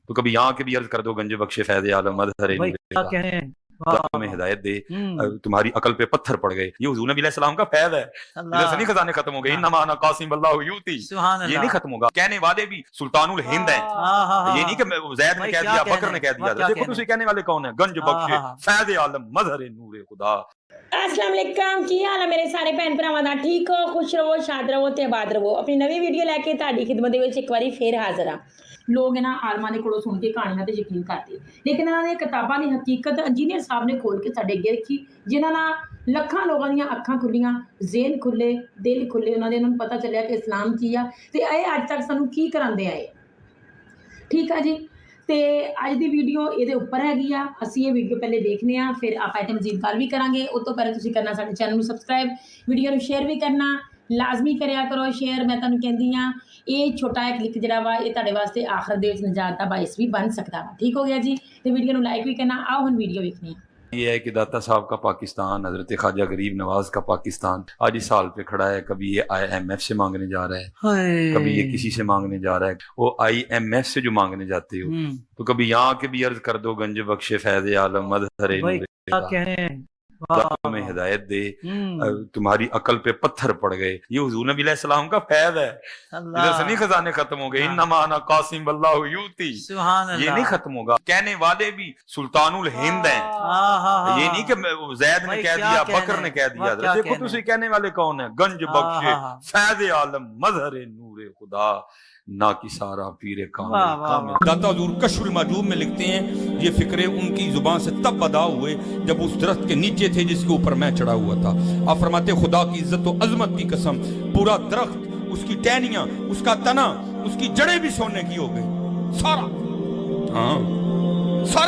تو کبھی یہاں کے بھی عرض کر دو گنج بخش فیض عالم مظہر میں ہدایت دے، تمہاری عقل پہ پتھر پڑ گئے. یہ حضور نبی علیہ السلام کا فیض ہے، ادھر سے نہیں خزانے ختم ہو گئے. انما انا قاسم اللہ یوتی، یہ نہیں ختم ہوگا. کہنے والے بھی سلطان الہند ہیں، یہ نہیں کہ زید نے کہہ دیا بکر نے کہہ دیا. دیکھو تجھے کہنے والے کون ہیں؟ گنج بخش فیض عالم مظہر نور خدا. السلام علیکم، کی حال ہے میرے سارے بھن بھراواں دا؟ ٹھیک ہو؟ خوش رہو، شاد رہو تے آباد رہو. اپنی نوی ویڈیو لے کے تہاڈی خدمت دے وچ ایک واری پھر حاضر ہاں. لوگ نا عالماں دے کولوں سن کے کہانیاں تے یقین کرتے، لیکن انہاں نے کتاباں دی حقیقت انجینئر صاحب نے کھول کے ساڈے اگے رکھی، جنہاں نال لکھاں لوگاں دیاں اکھاں کھلیاں، ذہن کھلے، دل کھلے. انہاں نے پتہ چلیا کہ اسلام کی آ تے اے اج تک سانوں کی کراندے آئے. ٹھیک ہے جی، تے اج دی ویڈیو یہ اوپر ہے. اسی یہ ویڈیو پہلے دیکھنے ہاں، پھر آپ ایٹم مزید گل بھی کریں گے. اس تو پہلے تسی کرنا ساڈے چینل کو سبسکرائب، ویڈیو نو شیئر بھی کرنا لازمی کریا کرو. شیئر میں تانوں کہندی ہاں یہ چھوٹا ایک کلک جڑا وا یہ تہاڈے واسطے آخر دے وچ نجات دا باعث بھی بن سکتا وا. ٹھیک ہو گیا جی؟ تے ویڈیو نو لائک بھی کرنا. آؤ ہن ویڈیو ویکھنے ہاں. یہ ہے کہ داتا صاحب کا پاکستان، حضرت خواجہ غریب نواز کا پاکستان آج اس حال پہ کھڑا ہے. کبھی یہ IMF سے مانگنے جا رہا ہے، کبھی یہ کسی سے مانگنے جا رہا ہے. وہ IMF سے جو مانگنے جاتے ہو تو کبھی یہاں کے بھی عرض کر دو گنج بخش فیض عالم مظہر میں ہدایت دے، تمہاری عقل پہ پتھر پڑ گئے. یہ حضور نبی علیہ السلام کا فیض ہے، ادھر سے نہیں خزانے ختم ہو گئے. انما انا قاسم اللہ یوتی، یہ نہیں ختم ہوگا. کہنے والے بھی سلطان الہند ہیں، یہ نہیں کہ زید نے کہہ دیا بکر نے کہہ دیا. دیکھو تسی کہنے والے کون ہیں؟ گنج بخش فیض عالم مظہر نور خدا نا کی سارا پیر کامل. داتا حضور کشف المحجوب میں لکھتے ہیں یہ فکرے ان کی زبان سے تب ادا ہوئے جب اس درخت کے نیچے تھے جس کے اوپر میں چڑھا ہوا تھا. آپ فرماتے خدا کی عزت و عظمت کی قسم، پورا درخت، اس کی ٹہنیاں، اس کا تنا، اس کی جڑیں بھی سونے کی ہو گئی. سارا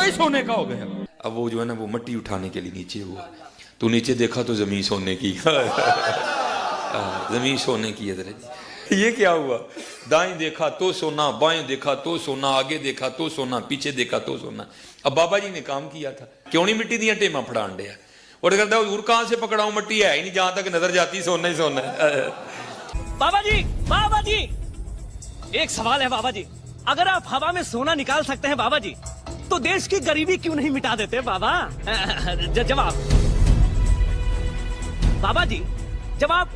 ہی سونے کا ہو گیا. اب وہ جو ہے نا وہ مٹی اٹھانے کے لیے نیچے ہوا تو نیچے دیکھا تو زمین سونے کی. زمین سونے کی ہے. یہ کیا ہوا؟ دائیں دیکھا تو سونا، بائیں دیکھا تو سونا، آگے دیکھا تو سونا، پیچھے دیکھا تو سونا. اب بابا جی نے کام کیا تھا، کیوں نہیں مٹی دیا ٹیماں پھڑان دیا. اور کہتا ہے حضور کہاں سے پکڑاؤں، مٹی ہے ہی نہیں، جہاں تک نظر جاتی سونا ہی سونا ہے. بابا جی ایک سوال ہے بابا جی، اگر آپ ہوا میں سونا نکال سکتے ہیں بابا جی تو دیش کی غریبی کیوں نہیں مٹا دیتے بابا؟ جواب بابا جی، جب آپ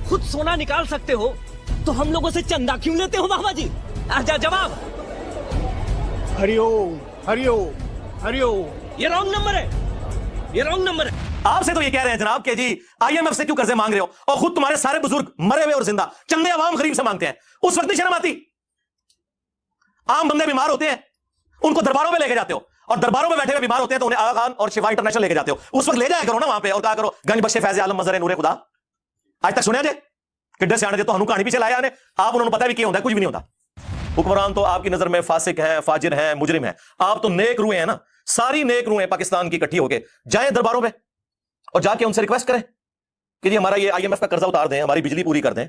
خود سونا نکال سکتے ہو تو ہم لوگوں سے چندہ کیوں لیتے ہو بابا جی؟ جواب ہریوم ہریوم ہریوم. یہ رانگ نمبر ہے، یہ رانگ نمبر ہے. آپ سے تو یہ کہہ رہے ہیں جناب کہ جی IMF سے کیوں قرضے مانگ رہے ہو اور خود تمہارے سارے بزرگ مرے ہوئے اور زندہ چندے عوام غریب سے مانگتے ہیں. اس وقت نہیں شرم آتی؟ عام بندے بیمار ہوتے ہیں ان کو درباروں میں لے کے جاتے ہو، اور درباروں میں بیٹھے ہوئے بیمار ہوتے ہیں تو انہیں آغا خان اور شفا انٹرنیشنل لے کے جاتے ہو. اس وقت لے جایا کرو نا وہاں پہ اور کہا کرو گنج بخش فیض عالم مظہر نور خدا. آج تک سنیا جے کڈے سیانے جے تو ہنو کہانی پیچھے لایا نے آپ انہوں نے پتہ بھی کیا ہوتا ہے، کچھ بھی نہیں ہوتا. حکمران تو آپ کی نظر میں فاسق ہیں، فاجر ہیں، مجرم ہیں. آپ تو نیک روحیں ہیں نا، ساری نیک روحیں پاکستان کی اکٹھی ہو کے جائیں درباروں میں اور جا کے ان سے ریکویسٹ کریں کہ جی ہمارا یہ IMF کا قرضہ اتار دیں، ہماری بجلی پوری کر دیں.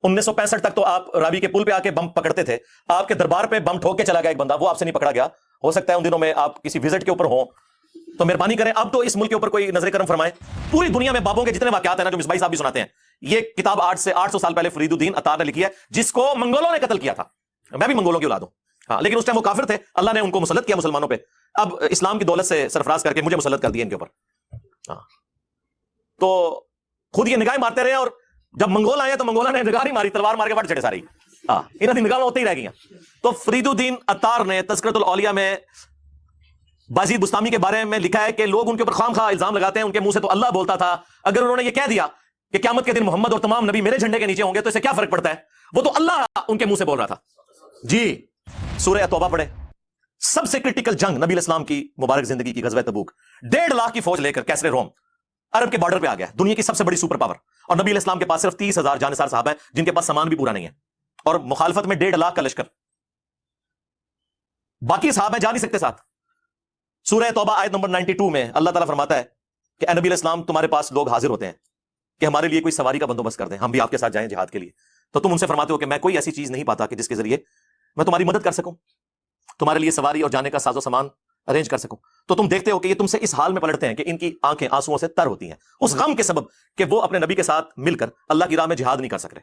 1965 تک تو آپ راوی کے پل پہ آ کے بم پکڑتے تھے. آپ کے دربار پہ بم ٹھوک کے چلا گیا ایک بندہ، وہ آپ سے نہیں پکڑا گیا. ہو سکتا ہے ان دنوں میں آپ کسی وزٹ کے اوپر ہوں تو مہربانی کریں اب تو اس ملک کے اوپر کوئی نظر کرم فرمائے. پوری دنیا میں بابوں کے جتنے واقعات ہیں نا جو مصباحی صاحب بھی سناتے ہیں، یہ کتاب 800 سال پہلے فرید الدین عطار نے لکھی ہے، جس کو منگولوں نے قتل کیا تھا. میں بھی منگولوں کی اولاد ہوں ہاں، لیکن اس ٹائم وہ کافر تھے، اللہ نے ان کو مسلط کیا مسلمانوں پہ. اب اسلام کی دولت سے سرفراز کر کے مجھے مسلط کر دیا ان کے اوپر. ہاں تو خود یہ نگاہیں مارتے رہے، اور جب منگول آئے تو منگولوں نے نگاہ نہیں ماری، تلوار مار کے بٹ چڑے ساری. ہاں انہوں نے نگاہ ہوتے ہی رہ گئی. تو فرید الدین عطار نے تذکرۃ الاولیاء میں بازید بستامی کے بارے میں لکھا ہے کہ لوگ ان کے اوپر خام خواہ الزام لگاتے ہیں، ان کے منہ سے تو اللہ بولتا تھا. اگر انہوں نے یہ کہہ دیا کہ قیامت کے دن محمد اور تمام نبی میرے جھنڈے کے نیچے ہوں گے تو اسے کیا فرق پڑتا ہے؟ وہ تو اللہ ان کے منہ سے بول رہا تھا. جی سورہ توبہ پڑھے. سب سے کرٹیکل جنگ نبی الاسلام کی مبارک زندگی کی غزوہ تبوک، 1.5 لاکھ کی فوج لے کر کیسر روم عرب کے بارڈر پہ آ گیا، دنیا کی سب سے بڑی سپر پاور. اور نبی علیہ السلام کے پاس صرف 30,000 جانثار صحابہ ہیں جن کے پاس سامان بھی پورا نہیں ہے، اور مخالفت میں 1.5 لاکھ کا لشکر. باقی صحابہ جا نہیں سکتے ساتھ. سورہ توبہ آیت نمبر 92 میں اللہ تعالیٰ فرماتا ہے کہ اے نبی علیہ السلام تمہارے پاس لوگ حاضر ہوتے ہیں کہ ہمارے لیے کوئی سواری کا بندوبست کر دیں، ہم بھی آپ کے ساتھ جائیں جہاد کے لیے. تو تم ان سے فرماتے ہو کہ میں کوئی ایسی چیز نہیں پاتا کہ جس کے ذریعے میں تمہاری مدد کر سکوں، تمہارے لیے سواری اور جانے کا ساز و سامان ارینج کر سکوں. تو تم دیکھتے ہو کہ یہ تم سے اس حال میں پلٹتے ہیں کہ ان کی آنکھیں آنسوؤں سے تر ہوتی ہیں اس غم کے سبب کہ وہ اپنے نبی کے ساتھ مل کر اللہ کی راہ میں جہاد نہیں کر سک رہے.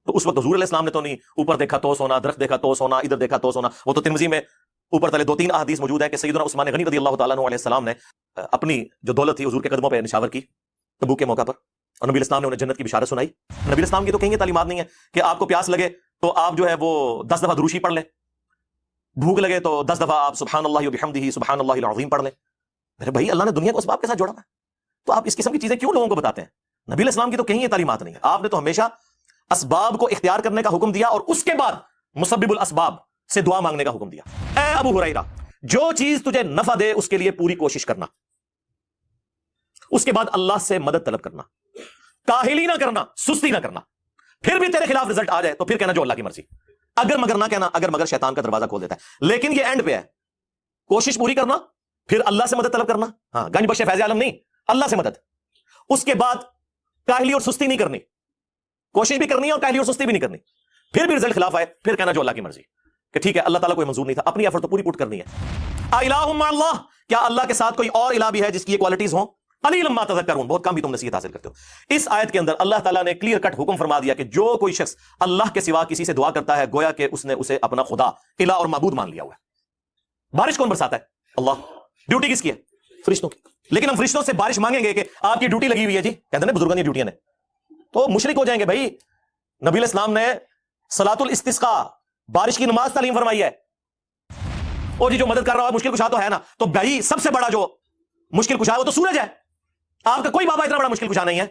تو اس وقت حضور علیہ السلام نے تو نہیں اوپر دیکھا تو سونا، درخت دیکھا تو سونا، ادھر دیکھا تو سونا. وہ تو ترمذی میں اوپر تلے 2-3 احادیث موجود ہیں کہ سیدنا عثمان غنی رضی اللہ تعالیٰ عنہ علیہ السلام نے اپنی جو دولت تھی حضور کے قدموں پہ نشاور کی تبوک کے موقع پر، اور نبی الاسلام نے انہیں جنت کی بشارت سنائی. نبی الاسلام کی تو کہیں یہ تعلیمات نہیں ہے کہ آپ کو پیاس لگے تو آپ جو ہے وہ 10 دفعہ دروشی پڑھ لیں، بھوک لگے تو 10 دفعہ آپ سبحان اللہ وبحمدہ سبحان اللہ العظیم پڑھ لیں. میرے بھائی اللہ نے دنیا کو اسباب کے ساتھ جوڑا ہے، تو آپ اس قسم کی چیزیں کیوں لوگوں کو بتاتے ہیں؟ نبی علیہ السلام کی تو کہیں یہ تعلیمات نہیں ہے. آپ نے تو ہمیشہ اسباب کو اختیار کرنے کا حکم دیا اور اس کے بعد مسبب الاسباب سے دعا مانگنے کا حکم دیا. اے ابو ہریرہ، جو چیز تجھے نفع دے اس کے لیے پوری کوشش کرنا، اس کے بعد اللہ سے مدد طلب کرنا، کاہلی نہ کرنا، سستی نہ کرنا. پھر بھی تیرے خلاف رزلٹ آ جائے تو پھر کہنا جو اللہ کی مرضی، اگر مگر نہ کہنا، اگر مگر شیطان کا دروازہ کھول دیتا ہے. لیکن یہ اینڈ پہ ہے، کوشش پوری کرنا، پھر اللہ سے مدد طلب کرنا. ہاں، گنج بخش فیض عالم نہیں، اللہ سے مدد. اس کے بعد کاہلی اور سستی نہیں کرنی، کوشش بھی کرنی ہے اور کاہلی اور سستی بھی نہیں کرنی. پھر بھی رزلٹ خلاف آئے پھر کہنا جو اللہ کی مرضی، کہ ٹھیک ہے اللہ تعالیٰ کوئی منظور نہیں تھا، اپنی ایفرٹ تو پوری پوٹ کرنی ہے. الہ مع اللہ، کیا اللہ کے ساتھ کوئی اور الہ بھی ہے جس کی یہ کوالٹیز ہوں؟ قلیلا ما تذکرون، بہت کم ہی تم نصیحت حاصل کرتے ہو. اس آیت کے اندر اللہ تعالیٰ نے کلیئر کٹ حکم فرما دیا کہ جو کوئی شخص اللہ کے سوا کسی سے دعا کرتا ہے گویا کہ اس نے اسے اپنا خدا، الہ اور معبود مان لیا ہوا ہے. بارش کون برساتا ہے؟ اللہ. ڈیوٹی کس کی ہے؟ فرشتوں کی. لیکن ہم فرشتوں سے بارش مانگیں گے کہ آپ کی ڈیوٹی لگی ہوئی ہے جی، کہتے ہیں بزرگوں کی ڈیوٹیاں نے، تو مشرک ہو جائیں گے. بھائی نبی علیہ السلام نے صلاۃ الاستسقاء، بارش کی نماز تعلیم فرمائی ہے. اور جی جو مدد کر رہا ہے مشکل کشا تو ہے نا، تو بھائی سب سے بڑا جو مشکل کشا ہے وہ تو سورج ہے. آپ کا کوئی بابا اتنا بڑا مشکل کشا نہیں ہے.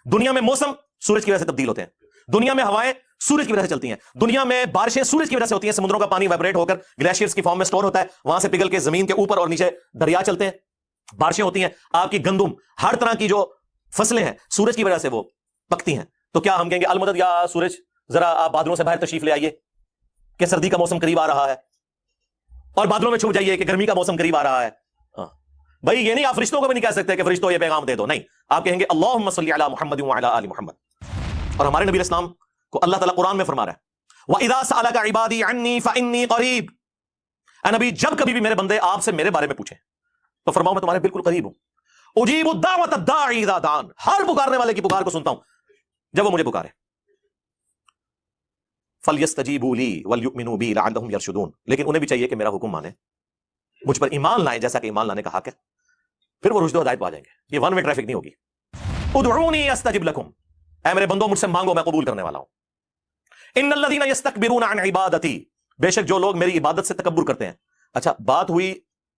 دنیا میں موسم سورج کی وجہ سے تبدیل ہوتے ہیں، دنیا میں ہوائیں سورج کی وجہ سے چلتی ہیں، دنیا میں بارشیں سورج کی وجہ سے ہوتی ہیں. سمندروں کا پانی وائبریٹ ہو کر گلیشیئرز کی فارم میں سٹور ہوتا ہے، وہاں سے پگھل کے زمین کے اوپر اور نیچے دریا چلتے ہیں، بارشیں ہوتی ہیں. آپ کی گندم، ہر طرح کی جو فصلیں ہیں سورج کی وجہ سے وہ پکتی ہیں. تو کیا ہم کہیں گے المدد یا سورج ذرا آپ بادلوں سے باہر تشریف لے آئیے کہ سردی کا موسم قریب آ رہا ہے، اور بادلوں میں چھپ جائیے کہ گرمی کا موسم قریب آ رہا ہے؟ ہاں بھائی یہ نہیں، آپ فرشتوں کو بھی نہیں کہہ سکتے کہ فرشتوں یہ پیغام دے دو، نہیں. آپ کہیں گے اللہم صلی علی محمد وعلی آل محمد. اور ہمارے نبی علیہ السلام کو اللہ تعالیٰ قرآن میں فرما رہا ہے وَإِذَا سَأَلَكَ عِبَادِي عَنِّي فَإِنِّي قَرِيبٌ. اے نبی جب کبھی بھی میرے بندے آپ سے میرے بارے میں پوچھیں تو فرماؤ میں تمہارے بالکل قریب ہوں. اجیب الدعوۃ الداعی اذا دعان، ہر پکارنے والے کی پکار کو سنتا ہوں جب وہ مجھے پکارے. فَلْيَسْتَجِيبُوا لِي وَلْيُؤْمِنُوا بِي لَعَلَّهُمْ يَرْشُدُونَ. لیکن انہیں بھی چاہیے کہ میرا حکم مانیں، مجھ پر ایمان لائیں جیسا کہ ایمان لانے کا حق ہے، پھر وہ رشد و ہدایت پا جائیں گے. یہ ون وے ٹریفک نہیں ہوگی. ادعونی استجب لکم، اے میرے بندوں مجھ سے مانگو میں قبول کرنے والا ہوں. ان الذین یستکبرون عن عبادتی، بے شک جو لوگ میری عبادت سے تکبر کرتے ہیں. اچھا بات ہوئی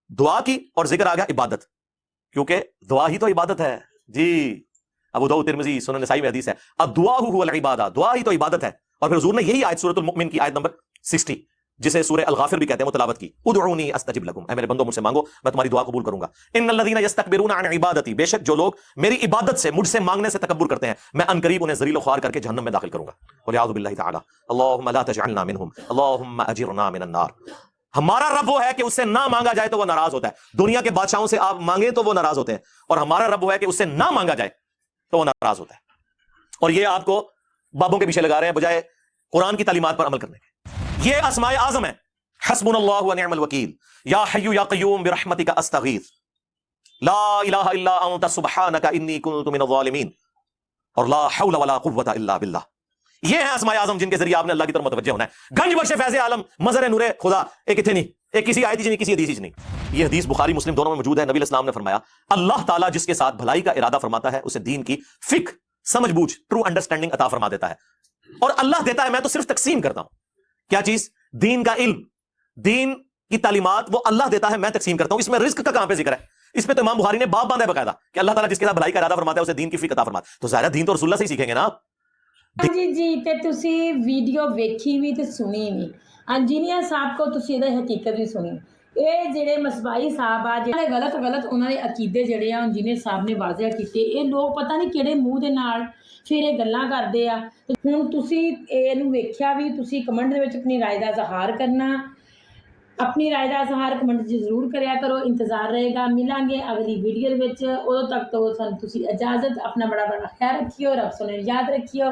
دعا کی اور ذکر آ گیا عبادت، کیونکہ دعا ہی تو عبادت ہے جی. ابو داؤد ترمذی سنن نسائی میں حدیث ہے الدعاء هو العبادہ، دعا ہی تو عبادت ہے. اور پھر حضور نے یہی آیت سورۃ المؤمن کی آیت نمبر 60 جسے سورہ الغافر بھی کہتے ہیں وہ تلاوت کی. ادعونی استجب لکم، اے میرے بندوں مجھ سے مانگو میں تمہاری دعا قبول کروں گا. ان الذین یستکبرون عن عبادتی، بے شک جو لوگ میری عبادت سے مجھ سے مانگنے سے تکبر کرتے ہیں میں ان قریب انہیں ذلیل و خوار کر کے جہنم میں داخل کروں گا. والعیاذ باللہ تعالی. اللہم لا تجعلنا منہم اللہم اجرنا من النار. ہمارا رب وہ ہے کہ اس سے نہ مانگا جائے تو وہ ناراض ہوتا ہے. دنیا کے بادشاہوں سے آپ مانگیں تو وہ ناراض ہوتے ہیں، اور ہمارا رب وہ ہے کہ اس سے نہ مانگا جائے تو وہ ناراض ہوتا ہے. اور یہ آپ کو بابوں کے پیچھے لگا رہے ہیں بجائے قرآن کی تعلیمات پر عمل کرنے کے. یہ اسماء اعظم ہے، حسبنا اللہ ونعم الوکیل، یا حی یا قیوم برحمتک استغیث، لا الہ الا انت سبحانک انی کنت من الظالمین، اور لا حول ولا قوۃ الا باللہ. یہ ہیں اسماء اعظم جن کے ذریعے آپ نے اللہ کی طرف متوجہ ہونا ہے. گنج بخش فیض عالم مظہر نور خدا ایک اتنے نہیں، ایک کسی آیت نہیں، کسی حدیث نہیں. یہ حدیث بخاری مسلم دونوں میں موجود ہے. نبی علیہ السلام نے فرمایا اللہ تعالیٰ جس کے ساتھ بھلائی کا ارادہ فرماتا ہے اسے دین کی فقہ، سمجھ بوجھ، ٹرو انڈرسٹینڈنگ عطا فرما دیتا ہے. اور اللہ دیتا ہے، میں تو صرف تقسیم کرتا ہوں. کیا چیز؟ دین کا علم، دین کی تعلیمات وہ اللہ دیتا ہے، میں تقسیم کرتا ہوں. اس میں رزق کا کہاں پہ ذکر ہے؟ اس پہ تو امام بخاری نے باب باندھا ہے باقاعدہ کہ اللہ تعالیٰ جس کے ساتھ بھلائی کا ارادہ فرماتا ہے اسے دین کی فقہ عطا فرماتا ہے. تو ظاہر ہے دین تو رسول اللہ سے ہی سیکھیں گے نا. جی تے ਤੁਸੀਂ ਵੀਡੀਓ ਵੇਖੀ ਵੀ ਤੇ ਸੁਣੀ ਵੀ, ਇੰਜੀਨੀਅਰ ਸਾਹਿਬ ਕੋ ਤੁਸੀਂ ਇਹਦਾ ਹਕੀਕਤ ਵੀ ਸੁਣੀ. ਇਹ ਜਿਹੜੇ ਮਸਬਾਈ ਸਾਹਿਬ ਆ ਜਿਹੜੇ ਗਲਤ ਉਹਨਾਂ ਦੇ ਅਕੀਦੇ ਜਿਹੜੇ ਆ ਇੰਜੀਨੀਅਰ ਸਾਹਿਬ ਨੇ ਵਾਜ਼ਿਆ ਕੀਤੇ. ਇਹ ਲੋਕ ਪਤਾ ਨਹੀਂ ਕਿਹੜੇ ਮੂੰਹ ਦੇ ਨਾਲ ਫਿਰ ਇਹ ਗੱਲਾਂ ਕਰਦੇ ਆ. ਤੇ ਹੁਣ ਤੁਸੀਂ ਇਹਨੂੰ ਵੇਖਿਆ ਵੀ, ਤੁਸੀਂ ਕਮੈਂਟ ਦੇ ਵਿੱਚ ਆਪਣੀ ਰਾਏ ਦਾ ਇਜ਼ਹਾਰ ਕਰਨਾ, ਆਪਣੀ ਰਾਏ ਦਾ ਇਜ਼ਹਾਰ ਕਮੈਂਟ 'ਚ ਜ਼ਰੂਰ ਕਰਿਆ ਕਰੋ. ਇੰਤਜ਼ਾਰ ਰਹੇਗਾ, ਮਿਲਾਂਗੇ ਅਗਲੀ ਵੀਡੀਓ ਦੇ ਵਿੱਚ. ਉਦੋਂ ਤੱਕ ਤੋਂ ਸਾਨੂੰ ਤੁਸੀਂ ਇਜਾਜ਼ਤ, ਆਪਣਾ ਬੜਾ ਖਿਆਲ ਰੱਖਿਓ, ਰੱਬ ਸੁਣੇ ਯਾਦ ਰੱਖਿਓ.